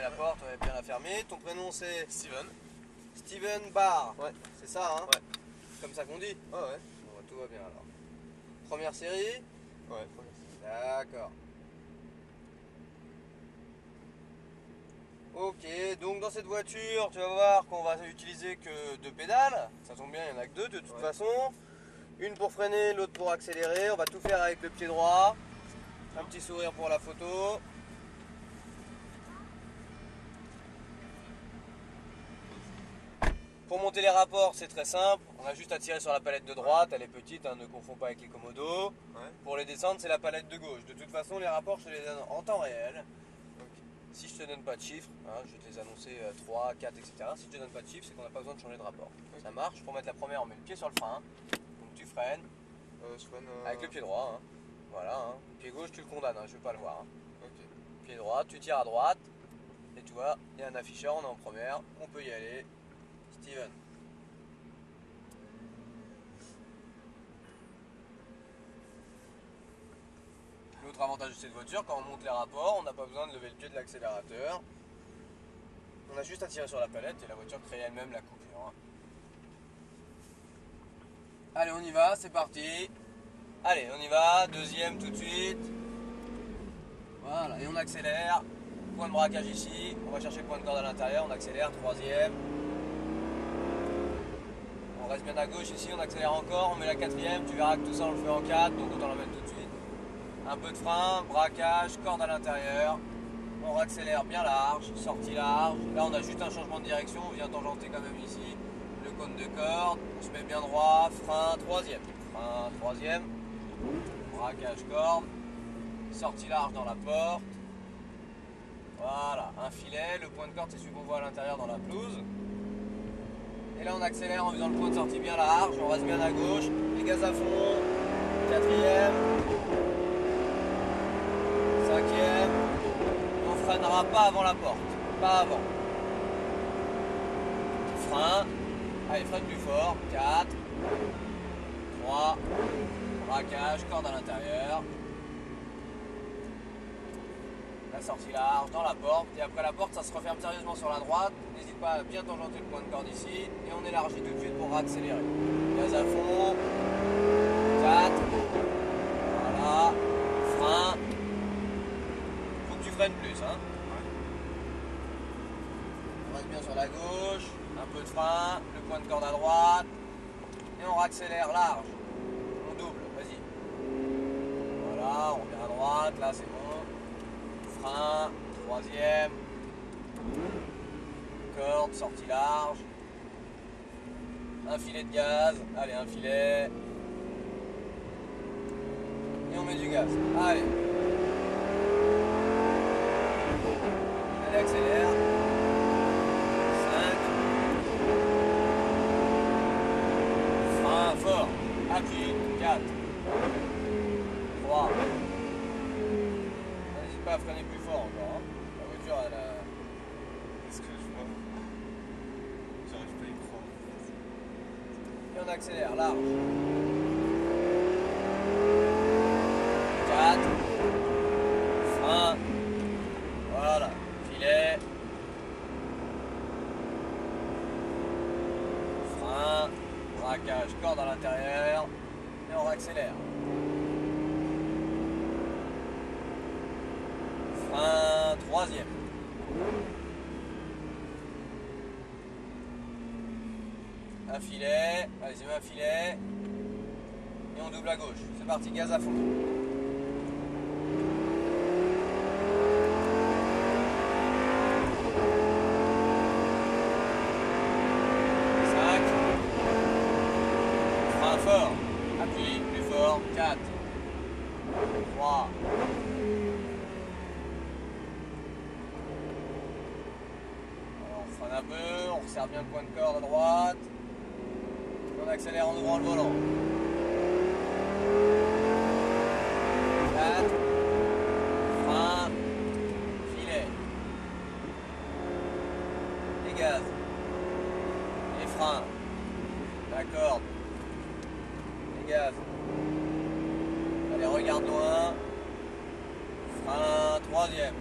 la porte, ouais, bien la fermer. Ton prénom c'est Steven. Steven Barr. Ouais. C'est ça, hein? Ouais. Comme ça qu'on dit? Ah ouais. Bon, tout va bien alors. Première série? Ouais. D'accord. Ok, donc dans cette voiture, tu vas voir qu'on va utiliser que 2 pédales. Ça tombe bien, il n'y en a que 2 de toute façon. Une pour freiner, l'autre pour accélérer. On va tout faire avec le pied droit. Un petit sourire pour la photo. Pour monter les rapports, c'est très simple. On a juste à tirer sur la palette de droite. Elle est petite, hein, ne confonds pas avec les commodos. Ouais. Pour les descendre, c'est la palette de gauche. De toute façon, les rapports, je te les donne en temps réel. Si je te donne pas de chiffres, hein, je vais te les annoncer 3, 4, etc. Si je te donne pas de chiffres, c'est qu'on n'a pas besoin de changer de rapport. Ça marche. Pour mettre la première, on met le pied sur le frein. Donc tu freines. Je freine Avec le pied droit. Hein. Voilà. Hein. Le pied gauche, tu le condamnes. Hein, je ne veux pas le voir. Hein. Ok. Pied droit, tu tires à droite. Et tu vois, il y a un afficheur, on est en première. On peut y aller. Steven. L'autre avantage de cette voiture, quand on monte les rapports, on n'a pas besoin de lever le pied de l'accélérateur. On a juste à tirer sur la palette et la voiture crée elle-même la coupure. Allez, on y va, c'est parti. Allez, on y va, deuxième tout de suite. Voilà, et on accélère. Point de braquage ici. On va chercher le point de corde à l'intérieur, on accélère, troisième. On reste bien à gauche ici, on accélère encore, on met la quatrième. Tu verras que tout ça on le fait en 4, donc autant la mettre tout de suite. Un peu de frein, braquage, corde à l'intérieur. On accélère bien large, sortie large. Là on a juste un changement de direction, on vient tangenter quand même ici. Le cône de corde, on se met bien droit, frein, troisième. Frein, troisième. Braquage corde. Sortie large dans la porte. Voilà, un filet. Le point de corde c'est celui qu'on voit à l'intérieur dans la pelouse. Et là on accélère en faisant le point de sortie bien large. On reste bien à gauche. Les gaz à fond. Quatrième. Cinquième. On ne freinera pas avant la porte. Pas avant. Frein. Allez, freine plus fort. 4. 3. Braquage, corde à l'intérieur. La sortie large dans la porte. Et après la porte, ça se referme sérieusement sur la droite. N'hésite pas à bien tangenter le point de corde ici. Et on élargit tout de suite pour accélérer. Gaz à fond. 4. Voilà. Frein. Faut que tu freines plus, hein. On reste bien sur la gauche. Un peu de frein. Le point de corde à droite. Et on accélère large. On double. Vas-y. Voilà. On revient à droite. Là, c'est bon. Frein. Troisième. Corde. Sortie large. Un filet de gaz. Allez, un filet. Et on met du gaz. Allez. Allez, accélère. 5. Frein fort. Appuie. 4. 3. N'hésite pas à freiner plus fort encore. Hein. La voiture, elle a... Est-ce que je vois? J'arrive pas à y croire. Et on accélère large. 4. Frein. Voilà. Filet. Frein. Braquage, corde à l'intérieur. Et on accélère. Frein. Troisième. Un filet, allez-y, un filet, et on double à gauche. C'est parti, gaz à fond. 5. Frein fort, appuie, plus fort, 4, 3. Alors on freine un peu, on resserre bien le point de corde à droite. On accélère en ouvrant le volant. 4. Frein. Filet. Les gaz. Les freins. La corde. Les gaz. Allez, regarde loin. Frein. Troisième.